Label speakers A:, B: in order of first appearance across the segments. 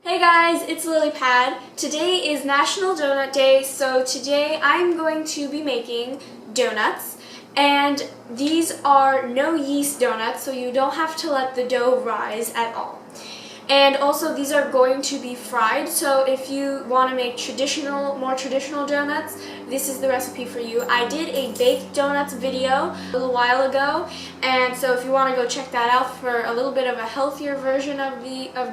A: Hey guys, it's LilyPad. Today is National Donut Day, so today I'm going to be making donuts. And these are no yeast donuts, so you don't have to let the dough rise at all. And also these are going to be fried, so if you want to make more traditional donuts, this is the recipe for you. I did a baked donuts video a little while ago, and so if you want to go check that out for a little bit of a healthier version of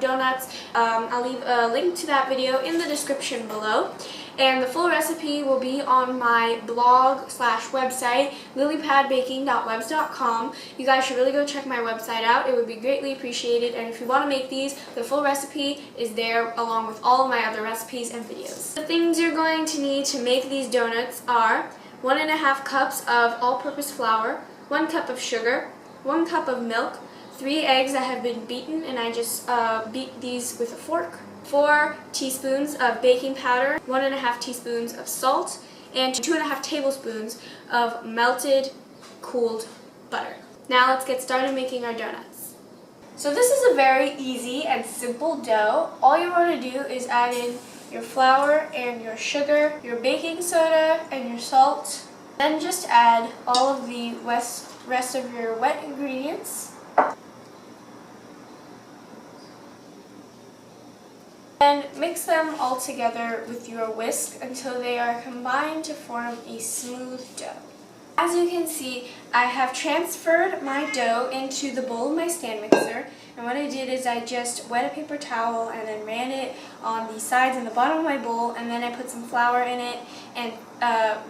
A: donuts, I'll leave a link to that video in the description below. And the full recipe will be on my blog/website, lilypadbaking.webs.com. You guys should really go check my website out. It would be greatly appreciated. And if you want to make these, the full recipe is there along with all of my other recipes and videos. The things you're going to need to make these donuts are 1½ cups of all-purpose flour, 1 cup of sugar, 1 cup of milk, 3 eggs that have been beaten, and I just beat these with a fork. 4 teaspoons of baking powder, 1½ teaspoons of salt, and 2½ tablespoons of melted, cooled butter. Now let's get started making our donuts. So this is a very easy and simple dough. All you want to do is add in your flour and your sugar, your baking soda and your salt. Then just add all of the rest of your wet ingredients. And mix them all together with your whisk until they are combined to form a smooth dough. As you can see, I have transferred my dough into the bowl of my stand mixer, and what I did is I just wet a paper towel and then ran it on the sides and the bottom of my bowl, and then I put some flour in it and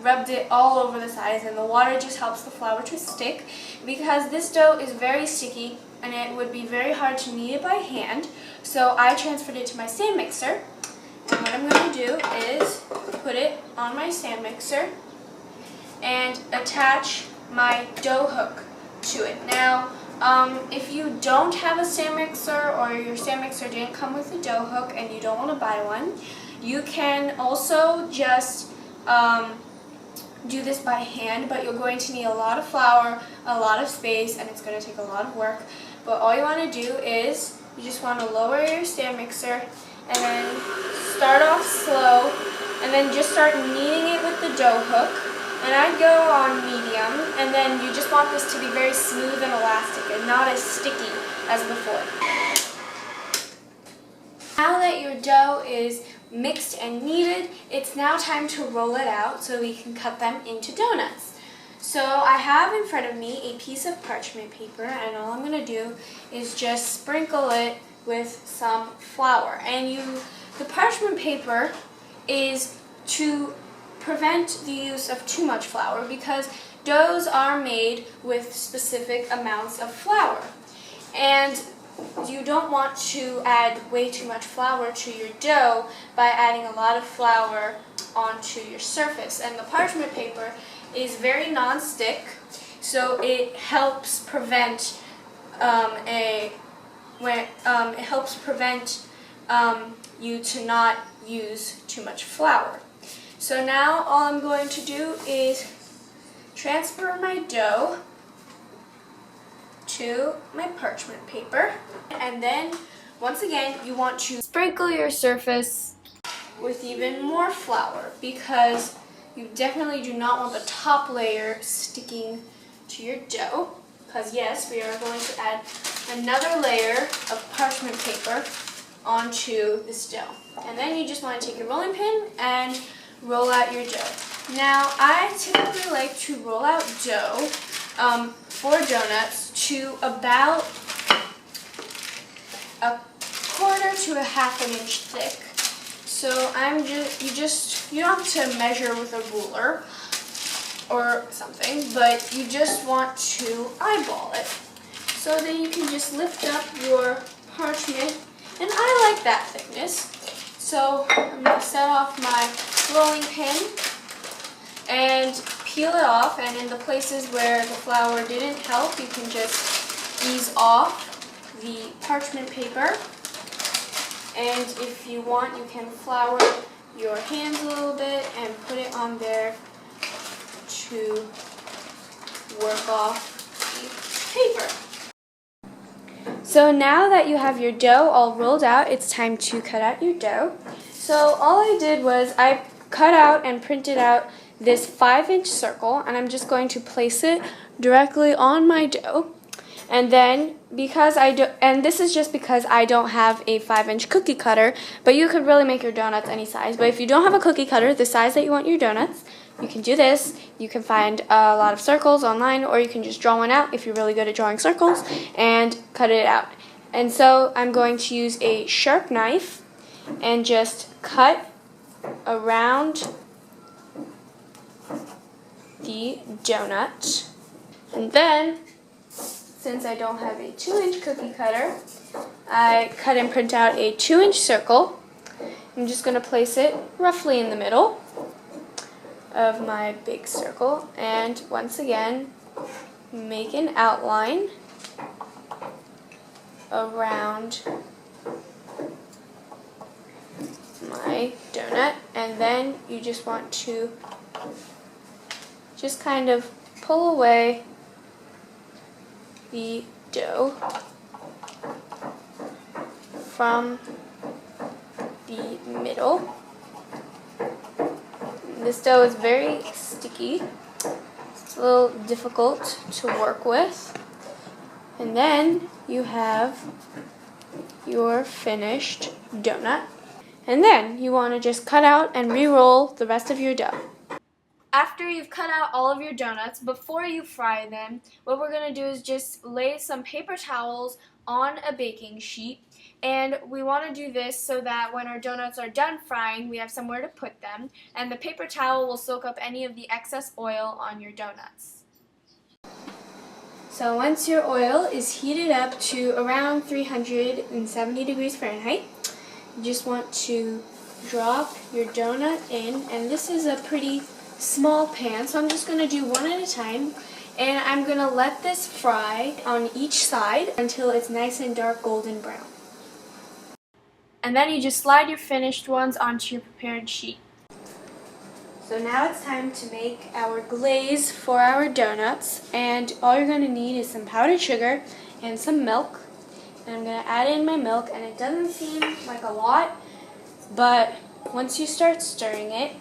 A: rubbed it all over the sides, and the water just helps the flour to stick because this dough is very sticky and it would be very hard to knead it by hand. So I transferred it to my stand mixer, and what I'm going to do is put it on my stand mixer and attach my dough hook to it. Now, if you don't have a stand mixer or your stand mixer didn't come with a dough hook and you don't want to buy one, you can also just do this by hand, but you're going to need a lot of flour, a lot of space, and it's going to take a lot of work. But all you want to do is you just want to lower your stand mixer and then start off slow and then just start kneading it with the dough hook. And I'd go on medium, and then you just want this to be very smooth and elastic and not as sticky as before. Now that your dough is mixed and kneaded, it's now time to roll it out so we can cut them into donuts. So I have in front of me a piece of parchment paper, and all I'm going to do is just sprinkle it with some flour. And the parchment paper is to prevent the use of too much flour because doughs are made with specific amounts of flour. And you don't want to add way too much flour to your dough by adding a lot of flour onto your surface. And the parchment paper is very non-stick, so it helps prevent you to not use too much flour. So now all I'm going to do is transfer my dough to my parchment paper, and then once again you want to sprinkle your surface with even more flour because you definitely do not want the top layer sticking to your dough, because yes, we are going to add another layer of parchment paper onto this dough. And then you just want to take your rolling pin and roll out your dough. Now, I typically like to roll out dough for donuts to about 1/4 to 1/2 inch thick. So you don't have to measure with a ruler or something, but you just want to eyeball it. So then you can just lift up your parchment, and I like that thickness. So I'm going to set off my rolling pin and peel it off, and in the places where the flour didn't help, you can just ease off the parchment paper. And if you want, you can flour your hands a little bit and put it on there to work off the paper. So now that you have your dough all rolled out, it's time to cut out your dough. So all I did was I cut out and printed out this 5-inch circle, and I'm just going to place it directly on my dough. And then and this is just because I don't have a 5-inch cookie cutter, but you could really make your donuts any size. But if you don't have a cookie cutter, the size that you want your donuts, you can do this. You can find a lot of circles online, or you can just draw one out if you're really good at drawing circles and cut it out. And so I'm going to use a sharp knife and just cut around the donut. And then, since I don't have a 2-inch cookie cutter, I cut and print out a 2-inch circle. I'm just going to place it roughly in the middle of my big circle, and once again make an outline around my donut, and then you just want to just kind of pull away the dough from the middle. This dough is very sticky. It's a little difficult to work with. And then you have your finished donut. And then you want to just cut out and re-roll the rest of your dough. After you've cut out all of your donuts, before you fry them, what we're going to do is just lay some paper towels on a baking sheet. And we want to do this so that when our donuts are done frying, we have somewhere to put them. And the paper towel will soak up any of the excess oil on your donuts. So once your oil is heated up to around 370 degrees Fahrenheit, you just want to drop your donut in. And this is a pretty small pan, so I'm just going to do one at a time, and I'm going to let this fry on each side until it's nice and dark golden brown. And then you just slide your finished ones onto your prepared sheet. So now it's time to make our glaze for our donuts, and all you're going to need is some powdered sugar and some milk. And I'm going to add in my milk, and it doesn't seem like a lot, but once you start stirring it,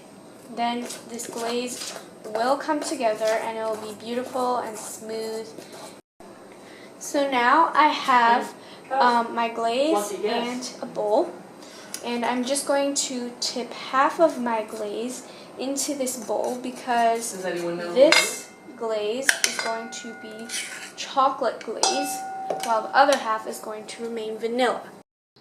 A: then this glaze will come together and it will be beautiful and smooth. So now I have my glaze and a bowl, and I'm just going to tip half of my glaze into this bowl because this glaze is going to be chocolate glaze while the other half is going to remain vanilla.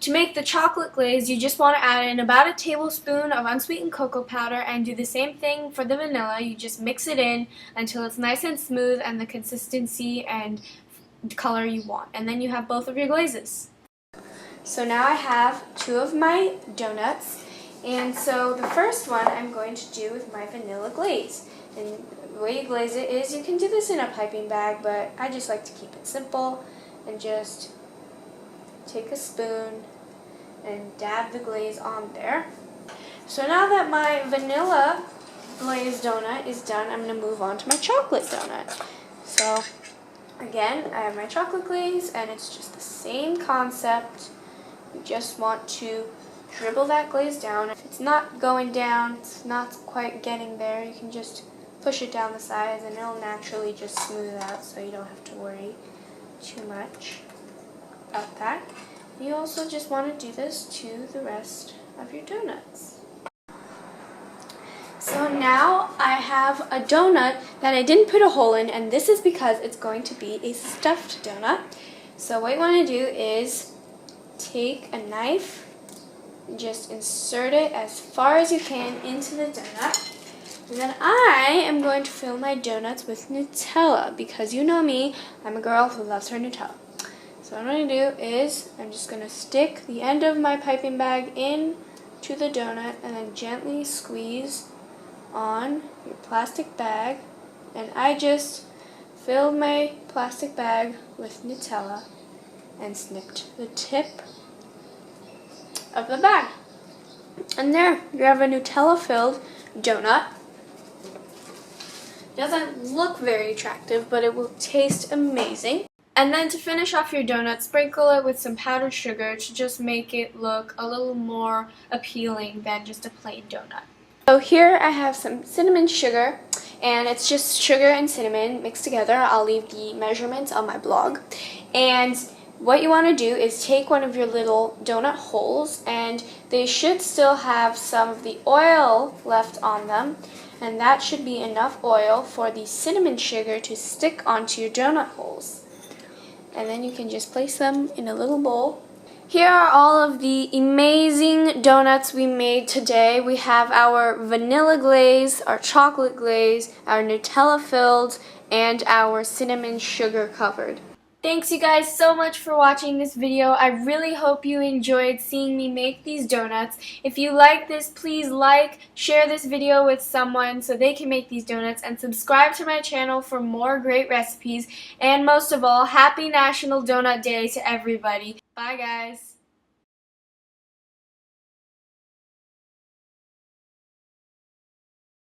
A: To make the chocolate glaze, you just want to add in about a tablespoon of unsweetened cocoa powder and do the same thing for the vanilla. You just mix it in until it's nice and smooth and the consistency and color you want. And then you have both of your glazes. So now I have 2 of my donuts. And so the first one I'm going to do with my vanilla glaze. And the way you glaze it is you can do this in a piping bag, but I just like to keep it simple and just take a spoon and dab the glaze on there. So now that my vanilla glazed donut is done, I'm going to move on to my chocolate donut. So again, I have my chocolate glaze, and it's just the same concept. You just want to dribble that glaze down. If it's not going down, it's not quite getting there, you can just push it down the sides and it'll naturally just smooth out, so you don't have to worry too much about that. You also just want to do this to the rest of your donuts. So now I have a donut that I didn't put a hole in, and this is because it's going to be a stuffed donut. So what you want to do is take a knife and just insert it as far as you can into the donut. And then I am going to fill my donuts with Nutella because you know me, I'm a girl who loves her Nutella. So what I'm going to do is I'm just going to stick the end of my piping bag in to the donut and then gently squeeze on your plastic bag. And I just filled my plastic bag with Nutella and snipped the tip of the bag. And there, you have a Nutella-filled donut. It doesn't look very attractive, but it will taste amazing. And then to finish off your donut, sprinkle it with some powdered sugar to just make it look a little more appealing than just a plain donut. So here I have some cinnamon sugar, and it's just sugar and cinnamon mixed together. I'll leave the measurements on my blog. And what you want to do is take one of your little donut holes, and they should still have some of the oil left on them, and that should be enough oil for the cinnamon sugar to stick onto your donut holes. And then you can just place them in a little bowl. Here are all of the amazing donuts we made today. We have our vanilla glaze, our chocolate glaze, our Nutella filled, and our cinnamon sugar covered. Thanks you guys so much for watching this video. I really hope you enjoyed seeing me make these donuts. If you like this, please like, share this video with someone so they can make these donuts, and subscribe to my channel for more great recipes. And most of all, happy National Donut Day to everybody. Bye guys.